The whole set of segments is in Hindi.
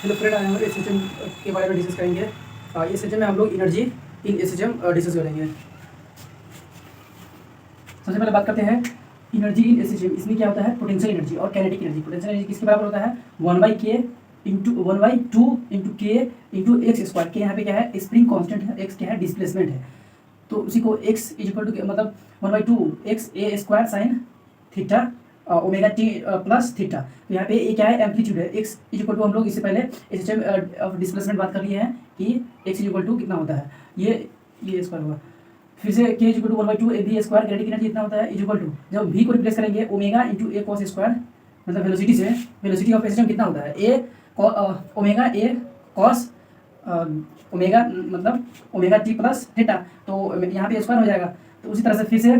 हेलो फ्रेंड, आज हम एसएचएम के बारे में डिस्कस करेंगे। एसएचएम में हम लोग एनर्जी इन एसएचएम डिस्कस करेंगे। सबसे पहले बात करते हैं एनर्जी इन एसएचएम। इसमें क्या होता है? पोटेंशियल एनर्जी और काइनेटिक एनर्जी। पोटेंशियल एनर्जी किसके बराबर होता है? 1/2 इंटू के इंटू एक्स स्क्वायर। के यहाँ पे क्या है? स्प्रिंग कांस्टेंट है, एक्स क्या है? डिस्प्लेसमेंट है। तो उसी को x इज इक्वल टू मतलब 1/2 x a square sine theta omega T plus theta. तो यहाँ पे ये क्या है? एम्पलीट्यूड है। x इज इक्वल टू हम लोग इससे पहले एसएचएम ऑफ डिस्प्लेसमेंट बात कर लिए हैं कि x इज इक्वल टू कितना होता है, ये स्क्वायर होगा। फिर से k is equal to 1/2 A B square. Kinetic energy कितना होता है? इज इक्वल टू जब v को रिप्लेस करेंगे omega into A cos square, मतलब वेलोसिटी से वेलोसिटी ऑफ एसएचएम कितना होता है? ओमेगा ए कॉस ओमेगा मतलब ओमेगा टी प्लस थीटा। तो यहाँ पे स्क्वायर हो जाएगा। तो उसी तरह से फिर से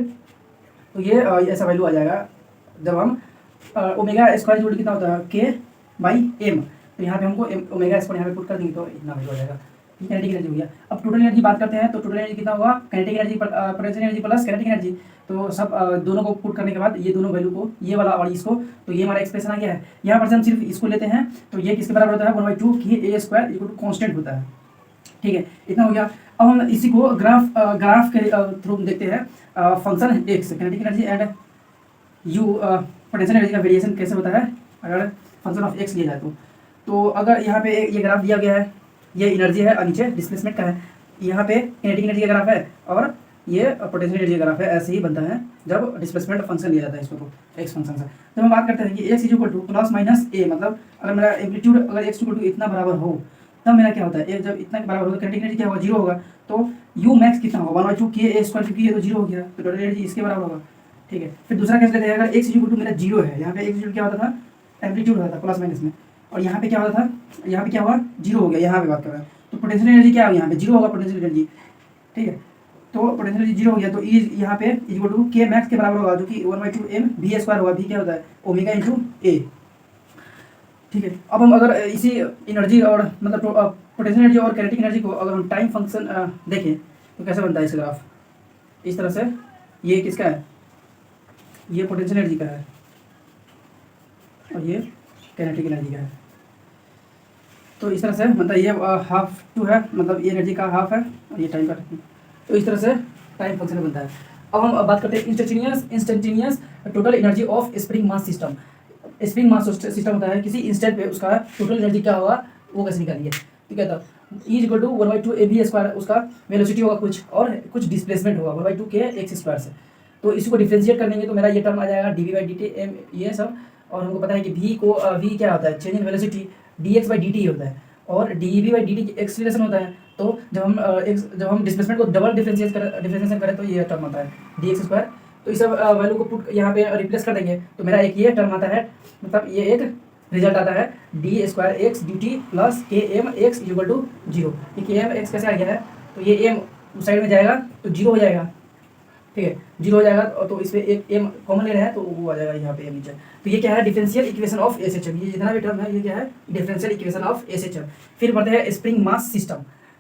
तो ये ऐसा वैल्यू आ जाएगा जब हम ओमेगा स्क्वायर इक्वल कितना होता है? के बाई एम। तो यहाँ पे हमको ओमेगा स्क्वायर यहाँ पे पुट कर देंगे तो इतना वैल्यू आ जाएगा। ये काइनेटिक एनर्जी हो गया। अब टोटल एनर्जी बात करते हैं तो टोटल एनर्जी कितना होगा? Kinetic energy potential energy plus kinetic energy. तो सब दोनों को पुट करने के बाद ये दोनों वैल्यू को, ये वाला और इसको, तो ये हमारा एक्सप्रेशन आ गया है। यहाँ पर से हम सिर्फ इसको लेते हैं तो ये किसके बराबर होता है? 1/2 के ए स्क्वायर इक्वल टू कॉन्स्टेंट होता है। ठीक है, इतना हो गया। अब हम इसी को ग्राफ के थ्रू देखते हैं। Function x kinetic energy and you potential energy का वेरिएशन कैसे होता है अगर फंक्शन ऑफ एक्स लिया जाए तो अगर यहाँ पे ये ग्राफ दिया गया है, ये एनर्जी है और नीचे डिस्प्लेसमेंट का है। यहाँ पे काइनेटिक एनर्जी का ग्राफ है और ये पोटेंशियल एनर्जी का ग्राफ है। ऐसे ही बनता है जब डिस्प्लेसमेंट फंक्शन लिया जाता है इसको, तो एक्स फंक्शन से। तो हम बात करते हैं कि x is equal to plus minus a, मतलब अगर मेरा एम्पलीट्यूड अगर एक्स इक्वल टू इतना बराबर हो तब मेरा क्या होता है? जब इतना के बराबर होगा काइनेटिक एनर्जी क्या होगा? 0 होगा। तो यू मैक्स कितना होगा? 1/2 के ए स्क्वायर, क्योंकि ये तो 0 हो गया तो टोटल एनर्जी इसके बराबर होगा। ठीक है, फिर दूसरा केस लेते हैं। अगर एक्स इक्वल टू मेरा 0 है, यहाँ पे एक्स इक्वल क्या होता था? एम्पलीट्यूड होता था प्लस माइनस में, और यहाँ पे क्या होता था? यहाँ पे क्या हुआ? 0 हो गया। यहाँ पे बात कर रहे हैं तो पोटेंशियल एनर्जी क्या होगा? यहाँ पे 0 होगा पोटेंशियल एनर्जी। ठीक है, तो पोटेंशियल एनर्जी 0 हो गया तो ई यहाँ पे इक्वल टू के मैक्स के बराबर होगा, जो कि 1/2 एम बी स्क्वायर होगा। बी क्या होता है? ओमेगा इंटू ए। ठीक है, अब हम अगर इसी एनर्जी और मतलब पोटेंशियल एनर्जी और काइनेटिक एनर्जी को अगर हम टाइम फंक्शन देखें तो कैसे बनता है इसका ग्राफ? इस तरह से। ये किसका है? ये पोटेंशियल एनर्जी का है और ये काइनेटिक एनर्जी का है। तो इस तरह से मतलब ये हाफ टू है, मतलब ये एनर्जी का हाफ है और ये टाइम का। तो इस तरह से टाइम फंक्शन बनता है। अब हम बात करते हैं instantaneous total energy of spring mass system. Spring mass system होता है किसी इंस्टेंट पे उसका टोटल एनर्जी क्या होगा वो कैसे निकालिए। ठीक है, तो E equal to 1/2 A B square, उसका वेलोसिटी होगा कुछ और कुछ डिस्प्लेसमेंट होगा 1/2 के एक्स स्क्वायर से। तो इसको डिफ्रेंशिएट करेंगे तो मेरा ये टर्म आ जाएगा dv/dt एम, ये सब। और हमको पता है कि v क्या होता है? चेंज इन वेलोसिटी dx/dt होता है और dv/dt एक्सीलरेशन होता है। तो जब हम डिस्प्लेसमेंट को डबल डिफरेंशिएशन करें तो ये टर्म आता है dx स्क्वायर। तो इस सब वैल्यू को पुट यहाँ पे रिप्लेस कर देंगे तो मेरा एक ये टर्म आता है, मतलब ये एक रिजल्ट आता है D square x D T plus के एम एक्स इक्वल टू 0। ये के एम एक्स कैसे आ गया है? तो ये एम उस साइड में जाएगा तो 0 हो जाएगा। ठीक है, 0 हो जाएगा तो इस पर एक एम कॉमन ले रहे हैं तो वो आ जाएगा यहाँ पे एम नीचे। तो ये क्या है? Differential equation of SHM. ये जितना भी टर्म है ये क्या है? Differential equation of SHM. फिर बढ़ते हैं spring mass system.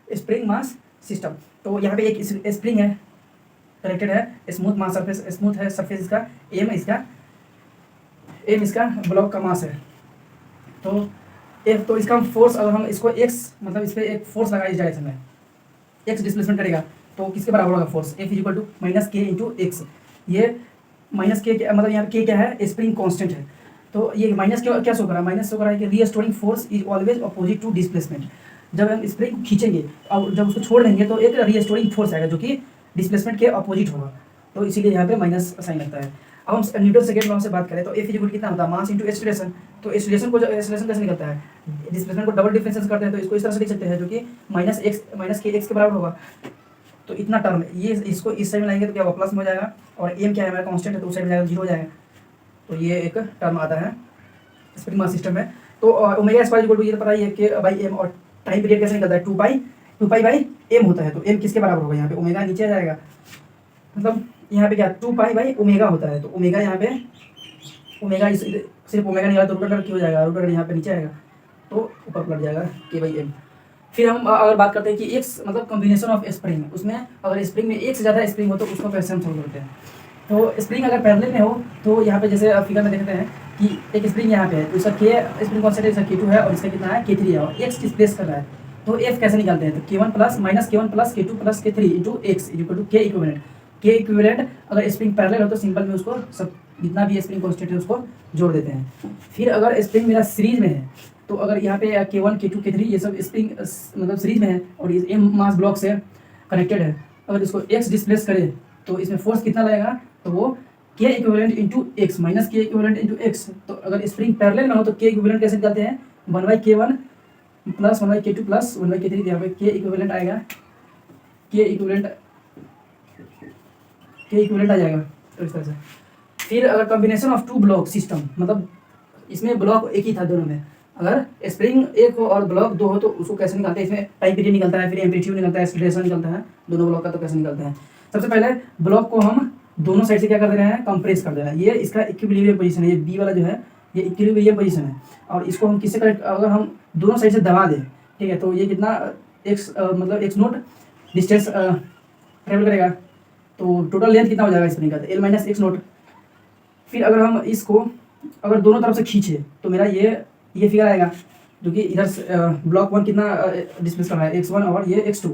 Spring mass system, तो यहाँ पे एक स्प्रिंग है कनेक्टेड है, स्मूथ मास सरफेस, स्मूथ है सरफेस इसका, एम इसका ब्लॉक का मास है। तो इसका फोर्स, अगर हम इसको एक्स मतलब इस पर एक फोर्स लगा इस डायरेक्शन में, एक्स डिस्प्लेसमेंट करेगा तो किसके बराबर होगा force? F equal to minus K into X. ये माइनस के मतलब यहाँ के क्या है? स्प्रिंग कांस्टेंट है। तो ये माइनस क्या शो कर रहा है? माइनस शो कर रहा है कि restoring force is always opposite to displacement. जब हम स्प्रिंग को खींचेंगे और जब उसको छोड़ देंगे तो एक रीस्टोरिंग फोर्स आएगा जो कि डिस्प्लेसमेंट के अपोजिट होगा। तो इसीलिए यहाँ पे माइनस साइन लगता है। अब हम न्यूटन सेकेंड लॉ से बात करें तो एफ इक्वल कितना होता है? Mass into acceleration. तो एक्सीलरेशन कैसे निकलता है? डिस्प्लेसमेंट को डबल डिफरेंशिएट करते हैं तो इसको इस तरह से लिख सकते हैं जो कि माइनस के एक्स के बराबर होगा। तो इतना टर्म ये इसको इस साइड में लाएंगे तो क्या होगा? प्लस में हो जाएगा और एम क्या है हमारा? कांस्टेंट है तो उस साइड में जाएगा 0 हो जाएगा। तो ये एक टर्म आता है स्प्रिंग मास सिस्टम में। तो ओमेगा स्क्वायर इक्वल टू ये तो पता ही है कि बाई एम, और टाइम पीरियड कैसे निकलता है? 2 पाई बाई एम होता है। तो एम किसके बराबर होगा? यहाँ पे ओमेगा नीचे आ जाएगा, मतलब यहाँ पे क्या 2 पाई बाई ओमेगा होता है। तो ओमेगा यहाँ पे ओमेगा सिर्फ ओमेगा नहीं आएगा तो रूट हो जाएगा, रूट यहाँ पे नीचे आएगा तो ऊपर पलट जाएगा के बाई एम। फिर हम अगर बात करते हैं कि एक्स मतलब कॉम्बिनेशन ऑफ स्प्रिंग, उसमें अगर स्प्रिंग में एक से ज़्यादा स्प्रिंग हो तो उसको कैसे हम सोल्व करते हैं? तो स्प्रिंग अगर पैरेलल में हो तो यहाँ पे जैसे फिगर में देखते हैं कि एक स्प्रिंग यहाँ पे है तो इसका के स्प्रिंग कॉन्स्टेंट इसका K2 है और इसका कितना है K3 है और x डिस्प्लेस कर रहा है, तो F कैसे निकालते हैं, तो K1 plus minus K1 plus K2 plus K3 into X equal to K equivalent अगर स्प्रिंग पैरेलल हो तो सिंपल में उसको सब जितना भी स्प्रिंग कॉन्स्टेंट है उसको जोड़ देते हैं। फिर अगर स्प्रिंग मेरा सीरीज में है तो अगर यहाँ पे K1 K2 K3 ये सब स्प्रिंग मतलब सीरीज में है और ये एम मास ब्लॉक से कनेक्टेड है, अगर इसको x डिस्प्लेस करे तो इसमें फोर्स कितना लगेगा, तो वो के इक्विवेलेंट इंटू एक्स माइनस के इक्विवेलेंट इंटू एक्स। तो अगर स्प्रिंग पैरेलल में हो तो के इक्विवेलेंट कैसे निकालते हैं, 1/K1 plus 1/K2 plus 1/K3, यहाँ पे के इक्विवेलेंट आएगा, के इक्विवेलेंट आ जाएगा तो इस तरह से। फिर अगर combination of two block system, मतलब इसमें ब्लॉक एक ही था दोनों में, अगर स्प्रिंग एक हो और ब्लॉक दो हो तो उसको कैसे निकालते हैं, इसमें टाइम पीरियड निकलता है, फिर एम्पलीट्यूड निकलता है, एक्सीलरेशन निकलता है दोनों ब्लॉक का, तो कैसे निकलते हैं। सबसे पहले ब्लॉक को हम दोनों साइड से क्या कर दे रहे हैं, कंप्रेस कर दे रहे हैं, ये इसका इक्विलिब्रियम पोजीशन है, ये बी वाला जो है ये इक्विलिब्रियम पोजीशन है और इसको हम किससे कनेक्ट, अगर हम दोनों साइड से दबा दें, ठीक है, तो ये कितना मतलब एक्स नोट डिस्टेंस ट्रेवल करेगा, तो टोटल लेंथ कितना हो जाएगा स्प्रिंग का, एल माइनस एक्स नोट। फिर अगर हम इसको अगर दोनों तरफ से खींचे तो मेरा ये फिगर आएगा, जो कि इधर ब्लॉक 1 कितना डिस्प्लेस कर रहा है x1 और ये x2।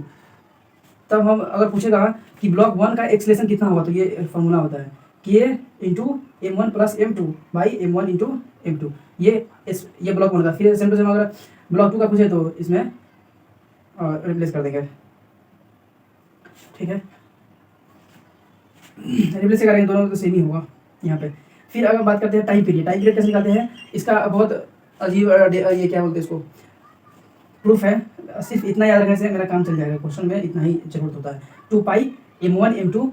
तब हम अगर पूछेगा कि ब्लॉक 1 का एक्सलेशन कितना होगा, तो ये फॉर्मूला होता है k into m1 plus m2 by m1 into m2, ये ब्लॉक 1 का। फिर सेम टू सेम अगर ब्लॉक 2 का पूछे तो इसमें रिप्लेस कर देंगे, ठीक है, रिप्लेस करेंगे दोनों तो सेम ही होगा यहाँ पे। फिर अगर बात करते हैं टाइम पीरियड कैसे निकालते हैं, इसका बहुत अजीब ये क्या बोलते हैं इसको, प्रूफ है, सिर्फ इतना याद रखने से मेरा काम चल जाएगा, क्वेश्चन में इतना ही जरूरत होता है, 2 m1 m2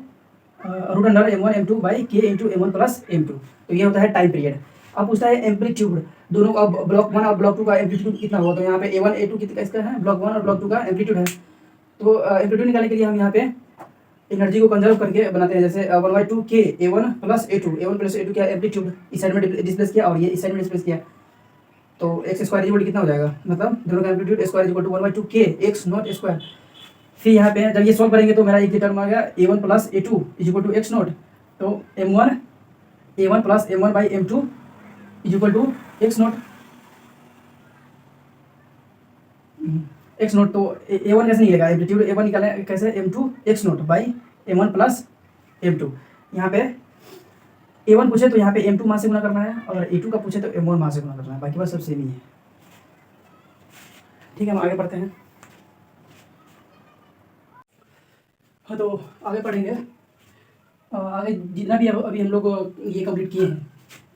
root under m1 m2 by k into m1 plus m2, तो ये होता है टाइम पीरियड। अब पूछता है एम्पलीट्यूड, दोनों का ब्लॉक 1 और ब्लॉक 2 का एम्पलीट्यूड कितना होगा, तो यहाँ पे a1 a2 कितना इसका है, ब्लॉक 1 और ब्लॉक 2 का एम्पलीट्यूड है, तो एम्पलीट्यूड निकालने के लिए हम यहाँ पे एनर्जी को कंजर्व करके बनाते हैं, जैसे 1/2 k a1 प्लस a2 क्या एम्पलीट्यूड, इस साइड में डिस्प्लेस किया और ये इस साइड में डिस्प्लेस किया, तो एक्स स्क्वायर इक्वल कितना हो जाएगा, मतलब दोनों का amplitude square equal to 1/2 k X not square. फिर यहाँ पे जब ये सॉल्व करेंगे तो मेरा एक टर्म आ गया a1 plus a2 equal to X not, तो a1 plus m1 by m2 equal to X not, तो a1 कैसे निकलेगा, एम्पलीट्यूड a1 निकाले कैसे, m2 x not by m1 plus m2। यहाँ पे a1 पूछे तो यहाँ पे m2 मास से गुना करना है और a2 का पूछे तो m1 मास से गुना करना है, बाकी बात सब सेम ही है, ठीक है। हम आगे पढ़ते हैं, हाँ तो आगे पढ़ेंगे, आगे जितना भी अभी हम लोग ये कंप्लीट किए हैं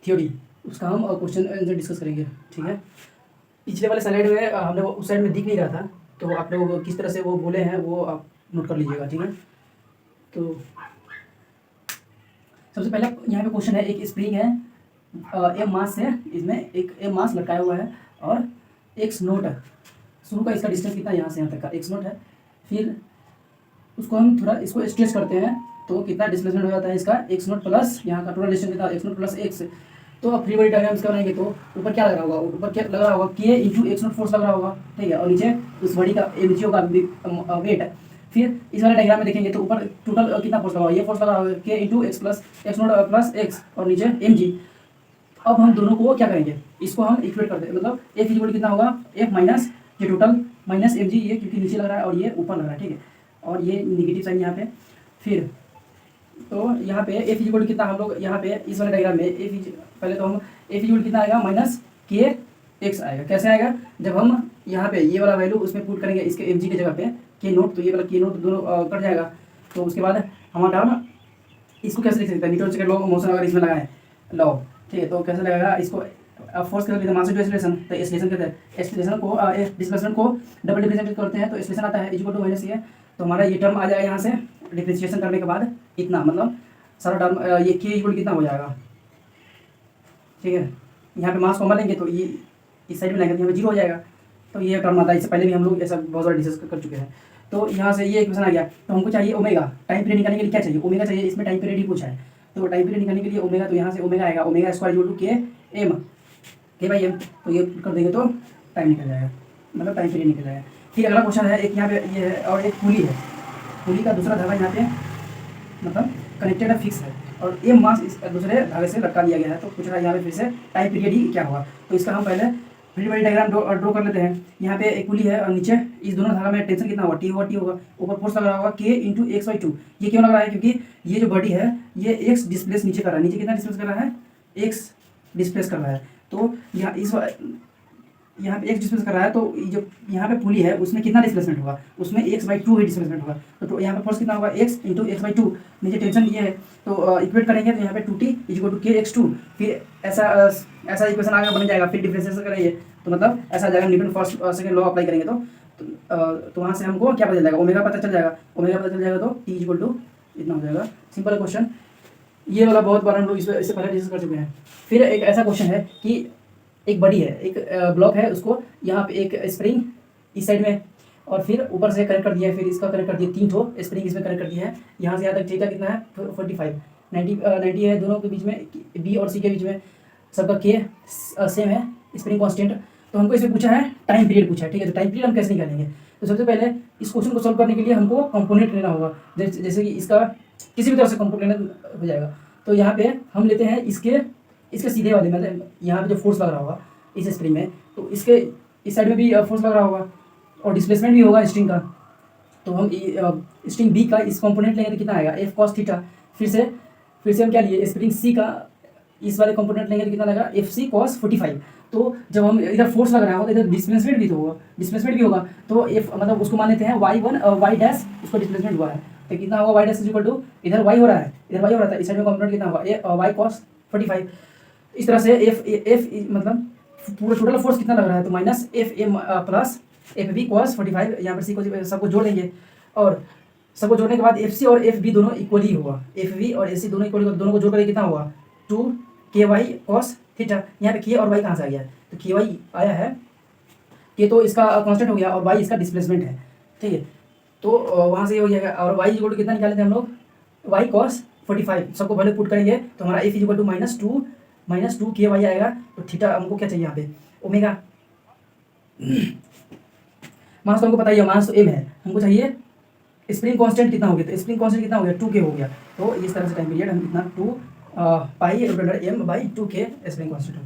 थ्योरी, उसका हम क्वेश्चन आंसर डिस्कस करेंगे, ठीक है। पिछले वाले स्लाइड में हमने उस साइड में दिख नहीं रहा था, तो आप लोग किस तरह से वो बोले हैं वो आप नोट कर लीजिएगा, ठीक है। तो सबसे पहले यहाँ पे क्वेश्चन है, एक स्प्रिंग है एम मास से, इसमें एक एम मास लटकाया हुआ है और एक्स नोट है, शुरू का इसका डिस्टेंस कितना यहाँ से यहाँ तक का एक्स नोट है। फिर उसको हम थोड़ा इसको स्ट्रेच करते हैं तो कितना डिस्प्लेसमेंट हो जाता है इसका एक्स नोट प्लस यहाँ का टोटल डिस्टेंस कितना एक्स नोट प्लस एक्स। तो फ्री बॉडी डायग्राम्स बनाएंगे तो ऊपर क्या लग रहा होगा, ऊपर क्या लग रहा होगा के इंटू एक्स नोट फोर्स लग रहा होगा, ठीक है, और नीचे उस बॉडी का एमजीओ का वेट है। फिर इस वाले डायग्राम में देखेंगे तो ऊपर टोटल कितना फोर्स लगा हुआ है, ये फोर्स लगा हुआ है के into x plus x note plus x और नीचे एम जी। अब हम दोनों को क्या करेंगे, इसको हम इक्वेट करते हैं, मतलब एफ इक्वल कितना होगा एफ माइनस ये टोटल माइनस एम जी, ये क्योंकि नीचे लग रहा है और ये ऊपर लग रहा है, ठीक है, और ये निगेटिव साइन यहाँ पे। फिर तो यहाँ पे एफ इक्वल कितना, हम लोग यहाँ पे इस वाले डायग्राम में एफ पहले तो हम एफ इक्वल कितना आएगा माइनस के एक्स आएगा, कैसे आएगा, जब हम यहाँ पे ये वाला वैल्यू उसमें पुट करेंगे इसके एम जी की जगह पे के नोट, तो ये वाला के नोट दोनों कट जाएगा। तो उसके बाद हमारा टर्म इसको कैसे लिख सकते हैं, Newton second law of motion अगर इसमें लगाए लॉ, ठीक है, तो कैसे लगाएगा इसको, फोर्स कैसे लिखते हैं, मास इनटू एक्सीलरेशन, तो एक्सीलरेशन कहते हैं, एक्सीलरेशन को डिस्प्लेसमेंट को डबल डिफरेंशिएट करते हैं तो एक्सीलरेशन आता है इक्वल टू माइनस ये, तो हमारा ये टर्म आ जाएगा यहाँ से डिफरेंशिएशन करने के बाद इतना, मतलब सारा टर्म ये के इक्वल कितना हो जाएगा, ठीक है। यहाँ पे मास कॉमन लेंगे तो ये इस साइड में लाएंगे तो यहाँ पे जीरो हो जाएगा, तो ये टर्म आता है, इससे पहले भी हम लोग ऐसा बहुत सारा डिस्कस कर चुके हैं। तो यहाँ से ये इक्वेशन आ गया, तो हमको चाहिए ओमेगा, टाइम पीरियड निकालने के लिए क्या चाहिए, ओमेगा चाहिए, इसमें टाइम पीरियड ही पूछा है, तो टाइम पीरियड निकालने के लिए ओमेगा, तो यहाँ से ओमेगा आएगा ओमेगा स्क्वायर इक्वल टू के एम, के बाई एम, तो ये कर देंगे तो टाइम निकल जाएगा, मतलब टाइम पीरियड निकल जाएगा। फिर अगला क्वेश्चन है, एक यहाँ पे ये है और एक पुली है, पुली का दूसरा धागा यहाँ पे, मतलब कनेक्टेड है, फिक्स है, और एम मास इस दूसरे धागे से लटका दिया गया है। तो पूछ रहा है यहाँ पे फिर से टाइम पीरियड ही क्या होगा। तो इसका हम पहले फ्री बॉडी डायग्राम ड्रॉ कर लेते हैं। यहाँ पे एक पुली है और नीचे इस दोनों धागा में टेंशन कितना होगा, टी होगा, ऊपर फोर्स लग रहा होगा के इंटू x/2। ये क्यों लग रहा है, क्योंकि ये जो बॉडी है ये एक्स डिस्प्लेस नीचे कर रहा है। नीचे कितना डिस्प्लेस कर रहा है, एक्स डिस्प्लेस कर रहा है। तो यहाँ पे एक्स डिस्प्लेस कर रहा है, तो जो यहाँ पे पुली है उसमें कितना डिस्प्लेसमेंट होगा, उसमें x/2 ही डिस्प्लेसमेंट होगा। तो यहाँ पे फोर्स कितना होगा, x इंटू x/2। नीचे टेंशन ये है, तो इक्वेट करेंगे तो यहाँ पे 2t = kx2। फिर ऐसा इक्वेशन आगे बन जाएगा। फिर डिफरेंशिएशन करेंगे तो मतलब ऐसा आ जाएगा, Newton first second law apply करेंगे तो वहाँ से हमको क्या पता चल जाएगा, ओमेगा पता चल जाएगा। ओमेगा पता चल जाएगा तो t = इतना हो जाएगा। सिंपल क्वेश्चन, ये वाला बहुत बार हम लोग इससे पहले डिस्कस कर चुके हैं। फिर एक ऐसा क्वेश्चन है कि एक बड़ी है, एक ब्लॉक है, उसको यहाँ पे एक स्प्रिंग इस साइड में और फिर ऊपर से कनेक्ट कर दिया है, फिर इसका कनेक्ट कर दिया, 3 ठो स्प्रिंग इसमें कनेक्ट कर दिया है। यहाँ से यहाँ तक थीटा कितना है, 45 90 है दोनों के बीच में, बी और सी के बीच में सबका के सेम है, स्प्रिंग कांस्टेंट। तो हमको इसमें पूछा है टाइम पीरियड पूछा है, ठीक है। तो टाइम पीरियड हम कैसे निकालेंगे, तो सबसे पहले इस क्वेश्चन को सॉल्व करने के लिए हमको कंपोनेंट लेना होगा। जैसे कि इसका किसी भी तरह से कंपोनेंट हो जाएगा। तो यहाँ पे हम लेते हैं इसके सीधे वाले, मतलब यहाँ पे जो फोर्स लग रहा होगा इस स्प्रिंग में, तो इसके इस साइड में भी फोर्स लग रहा होगा और डिस्प्लेसमेंट भी होगा स्ट्रिंग का। तो हम स्ट्रिंग बी का इस कंपोनेंट लेंगे तो कितना आएगा, एफ कॉस थीटा। फिर से हम क्या लिए, स्प्रिंग सी का इस वाले कंपोनेंट लेंगे तो कितना लगेगा, एफ सी कॉस 45। तो जब हम इधर फोर्स लग रहा होगा तो इधर डिस्प्लेसमेंट भी होगा। तो एफ मतलब उसको मान लेते हैं y1 y डैश, उसको डिस्प्लेसमेंट हुआ है तो कितना होगा, y डैश = इधर y हो रहा है, था, इस साइड में कंपोनेंट कितना होगा, y cos 45। इस तरह से एफ मतलब पूरा टोटल फोर्स कितना लग रहा है, तो minus F M plus F B cos 45। यहाँ पर सी को सबको जोड़ देंगे और सबको जोड़ने के बाद एफ सी और एफ बी दोनों इक्वली होगा, एफ बी और एफ सी दोनों इक्वली, दोनों को जोड़ करके कितना होगा, 2 ky cos थीटा। यहाँ पे k और y कहाँ से आ गया है, तो ky आया है, k तो इसका कांस्टेंट हो गया और y इसका डिस्प्लेसमेंट है, ठीक है। तो वहाँ से ये हो जाएगा और y = कितना निकाले थे हम लोग, y cos 45। सबको वैल्यू पुट करेंगे तो हमारा f = -2 ky आएगा। तो थीटा हमको क्या चाहिए यहाँ पे, ओमेगा। मास तो हमको पता ही है, मास तो m है, हमको चाहिए स्प्रिंग कांस्टेंट कितना हो गया, तो स्प्रिंग कांस्टेंट कितना हो गया, 2k हो गया। तो इस तरह से टाइम पीरियड हम कितना 2 पाई m/2k स्प्रिंग कांस्टेंट हो,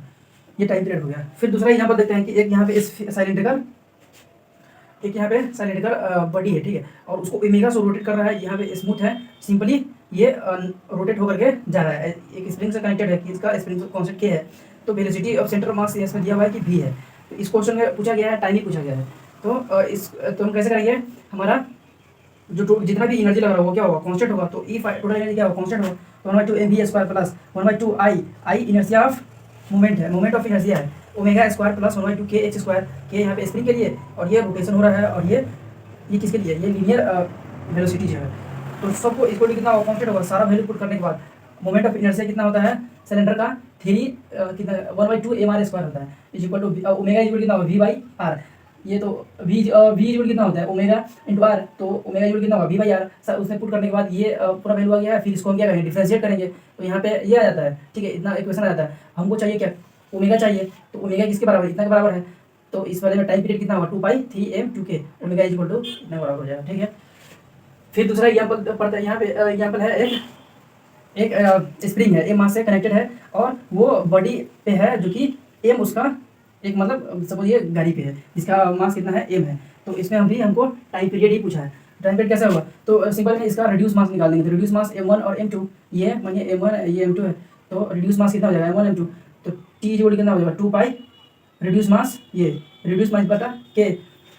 ये टाइम पीरियड हो गया। फिर दूसरा एग्जांपल देखते हैं कि एक यहाँ पे सिलिंड्रिकल बॉडी है, ठीक है, और उसको ओमेगा से रोटेट कर रहा है। यहाँ पे स्मूथ है, सिंपली ये रोटेट होकर के जा रहा है, एक स्प्रिंग से कनेक्टेड है कि इसका स्प्रिंग कांस्टेंट k है। तो velocity of centre of mass इसमें दिया हुआ है कि v है। तो इस क्वेश्चन में पूछा गया है, टाइम ही पूछा गया है। तो हम कैसे करेंगे, हमारा जो जितना भी एनर्जी लग रहा होगा क्या होगा, कांस्टेंट होगा। तो ई टोटल एनर्जी क्या होगा, कांस्टेंट होगा। तो 1/2 mv² plus 1/2 I inertia of movement है, मोमेंट ऑफ इनर्शिया है, ओमेगा स्क्वायर प्लस 1/2 kh²। के यहाँ पे स्प्रिंग के लिए और ये रोटेशन हो रहा है, और ये किसके लिए, ये लीनियर वेलोसिटी जो है। तो सबको इसको कितना होगा, कांस्टेंट होगा। सारा वैल्यू पुट करने के बाद मोमेंट ऑफ इनर्शिया कितना होता है सिलेंडर का, 3 कितना 1/2 mr² होता है, = ओमेगा कितना होगा, v/r। ये तो v कितना होता है, ओमेगा इंटू आर। तो ओमेगा कितना होगा, v/r। उसमें पुट करने के बाद ये पूरा वैल्यू आ गया है। फिर इसको हम क्या करेंगे, डिफरेंशिएट करेंगे। तो यहाँ पे ये आ जाता है, ठीक है, इतना इक्वेशन आ जाता है। हमको चाहिए क्या, ओमेगा चाहिए। तो ओमेगा किसके बराबर, इतना के बराबर है। तो इस वाले में टाइम पीरियड कितना होगा, 2π3m2k, ओमेगा इतना बराबर हो जाएगा, ठीक है। फिर दूसरा एग्जाम्पल पढ़ते हैं। यहाँ पे एग्जाम्पल है, एक स्प्रिंग है, एम मास से कनेक्टेड है और वो बॉडी पे है जो कि एम उसका एक मतलब सपोज ये गाड़ी पे है जिसका मास कितना है, एम है। तो इसमें हमको टाइम पीरियड ही पूछा है। टाइम पीरियड कैसे होगा, तो सिंपल में इसका रिड्यूस मास निकाल देंगे। तो रिड्यूस मास m1 और m2, ये मानिए m1 ये m2 है। तो रिड्यूस मास कितना हो जाएगा, m1 m2। तो t = कितना हो जाएगा, 2π रिड्यूस मास, ये रिड्यूस मास बटा k।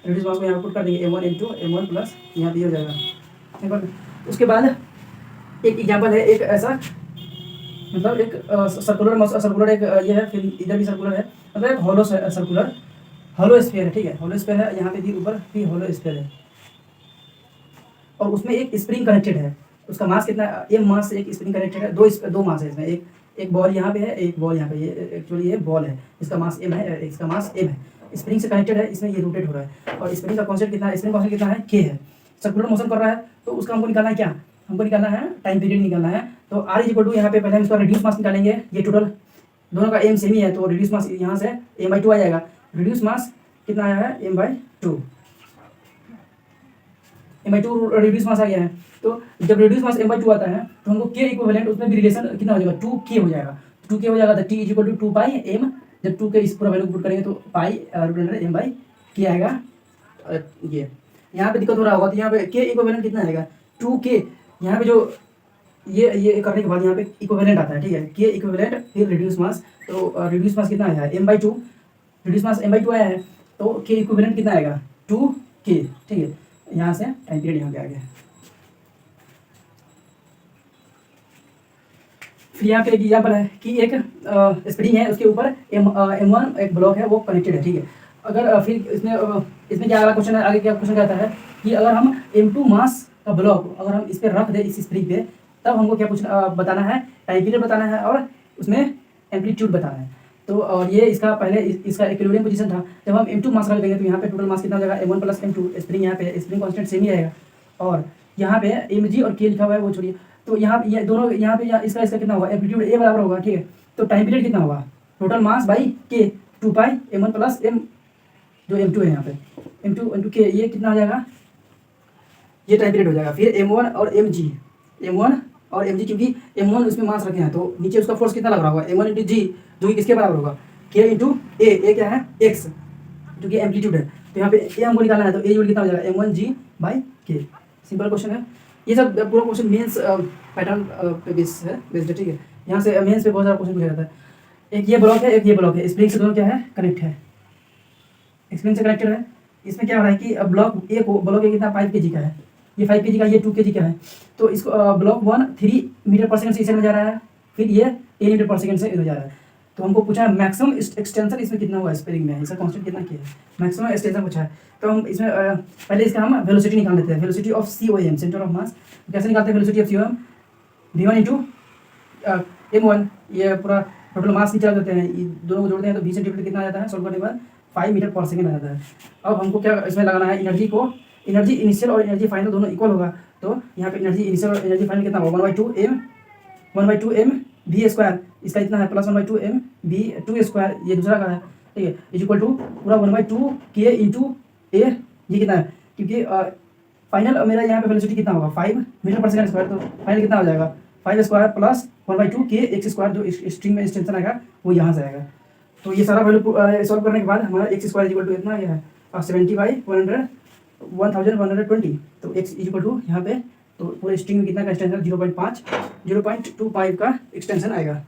रिड्यूस मास को यहाँ पुट कर देंगे, m1 m2 m1 प्लस यहाँ पे हो जाएगा, सिंपल। उसके बाद एक एग्जाम्पल है, एक ऐसा मतलब एक सर्कुलर एक ये है, फिर इधर भी सर्कुलर है, मतलब एक होलो स्फीयर है, ठीक है, होलो स्फीयर है। यहाँ पे भी ऊपर भी होलो स्फीयर है और उसमें एक स्प्रिंग कनेक्टेड है। उसका मास कितना है, एम मास से एक स्प्रिंग कनेक्टेड है। दो मास है इसमें, एक बॉल यहाँ पे है, एक बॉल यहाँ पे। ये एक्चुअली ये बॉल है, इसका मास एम है, इसका मास एम है। स्प्रिंग से कनेक्टेड है, इसमें ये रोटेट हो रहा है और स्प्रिंग का कांस्टेंट कितना है, स्प्रिंग कांस्टेंट कितना है, k है। सर्कुलर मोशन कर रहा है, तो उसका हमको निकालना है क्या, हमको निकालना है टाइम पीरियड निकालना है। तो r = यहाँ पे पहले हम इसका रिड्यूस मास निकालेंगे। ये टोटल दोनों का m सेम ही है, तो रिड्यूस मास यहाँ से m/2 आ जाएगा। रिड्यूस मास कितना आया है, m/2। m/2 रिड्यूस मास आ गया है। तो जब रिड्यूस मास m/2 आता है तो हमको k इक्विवेलेंट उसमें भी रिलेशन कितना हो जाएगा 2k हो जाएगा। 2k हो जाएगा तो t equal to 2 pi m, जब 2k इस पूरा वैल्यू पुट करेंगे तो पाई रूट अंडर m/k आएगा। ये यहाँ पे दिक्कत हो रहा होगा तो यहाँ पे k इक्विवेलेंट कितना आएगा 2k। यहाँ पे जो ये करने के बाद यहाँ पे इक्विवेलेंट आता है, ठीक है, k इक्विवेलेंट फिर रिड्यूस मास। तो रिड्यूस मास कितना आया है m/2, रिड्यूस मास m/2 आया है तो k इक्विवेलेंट कितना आएगा 2k, ठीक है। यहाँ से टाइम पीरियड यहाँ पे आ गया। फिर यहाँ पे एक एग्जाम्पल है कि एक स्प्रिंग है, उसके ऊपर m1 एक ब्लॉक है वो कनेक्टेड है, ठीक है। अगर फिर इसमें क्या अगला क्वेश्चन है, आगे क्या क्वेश्चन कहता है कि अगर हम m2 मास का ब्लॉक अगर हम इस पर रख दें इस स्प्रिंग पे, तब हमको क्या पूछना बताना है, टाइम पीरियड बताना है और उसमें एम्पलीट्यूड बताना है। तो और ये इसका पहले इसका इक्विलिब्रियम पोजीशन था। जब हम m2 मास रख देंगे तो यहाँ पे टोटल मास कितना हो जाएगा m1 प्लस m2। स्प्रिंग यहाँ पे स्प्रिंग कांस्टेंट सेम ही रहेगा और यहाँ पे mg और k लिखा हुआ है वो छोड़िए। तो यहाँ ये दोनों यहाँ पे इसका कितना होगा, एम्पलीट्यूड a बराबर होगा, ठीक है। तो टाइम पीरियड कितना होगा, total mass by k 2 pi m1 plus m जो m2 है यहाँ पे m2 इंटू k, ये कितना हो जाएगा, ये टाइम पीरियड हो जाएगा। फिर m1 और mg क्योंकि m1 उसमें मास रखे हैं तो नीचे उसका फोर्स कितना लग रहा होगा m1 इंटू जी, जो कि किसके बराबर होगा k इंटू ए क्या है x, जो कि एम्पलीट्यूड है। तो यहाँ पे ए हमको निकालना है तो ए कितना हो जाएगा m1g by k। Simple question है ये सब। पूरा क्वेश्चन मेंस पैटर्न पे बेस्ड है, ठीक है। यहाँ से मेंस पे बहुत सारा क्वेश्चन पूछा जाता है। एक ये ब्लॉक है, एक ये ब्लॉक है, स्प्रिंग से दोनों क्या है कनेक्ट है, स्प्रिंग से कनेक्टेड है। इसमें क्या हो रहा है कि ब्लॉक ए को, ब्लॉक ए कितना 5 kg का है, ये 5 kg का, ये 2 kg का है। तो इसको ब्लॉक 1 3 मीटर पर सेकंड से इस में जा रहा है, फिर ये 8 मीटर पर सेकंड से इधर जा रहा है। तो हमको पूछा है मैक्सिमम एक्सटेंशन इसमें कितना हुआ है स्प्रिंग में, इसका कांस्टेंट कितना किया है, मैक्सिमम एक्सटेंशन पूछा है। तो हम इसमें पहले इसका हम वेलोसिटी निकाल लेते हैं, velocity of COM centre of mass. कैसे निकालते हैं velocity of COM, v1 into m1, ये पूरा टोटल मास निकाल देते हैं, ये दोनों को जोड़ते हैं तो 20 सेंटीमीटर कितना आ जाता है, सॉल्व करने के बाद 5 मीटर पर सेकंड आ जाता है। अब हमको क्या इसमें लगाना है, एनर्जी को, एनर्जी इनिशियल और एनर्जी फाइनल दोनों इक्वल होगा। तो यहाँ पे एनर्जी इनिशियल और एनर्जी फाइनल कितना होगा 1/2 m v स्क्वायर, इसका इतना है प्लस 1/2 m v2 स्क्वायर, ये दूसरा का है, ठीक है, इज इक्वल टू पूरा 1/2 k इंटू ए, ये कितना है क्योंकि फाइनल मेरा यहाँ पे वेलोसिटी कितना होगा 5 मीटर पर सेकंड स्क्वायर, तो फाइनल कितना हो जाएगा 5 square plus 1/2 k x square, जो स्ट्रिंग में एक्सटेंशन आएगा वो यहाँ से आएगा। तो ये सारा वैल्यू सॉल्व करने के बाद हमारा x स्क्वायर इक्वल टू इतना आ गया है 70/1120। तो x इक्वल टू यहाँ पे तो पूरे स्ट्रिंग में कितना का एक्सटेंशन 0.25 का एक्सटेंशन आएगा।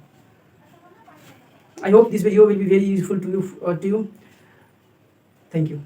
I hope this video will be very useful to you. Thank you.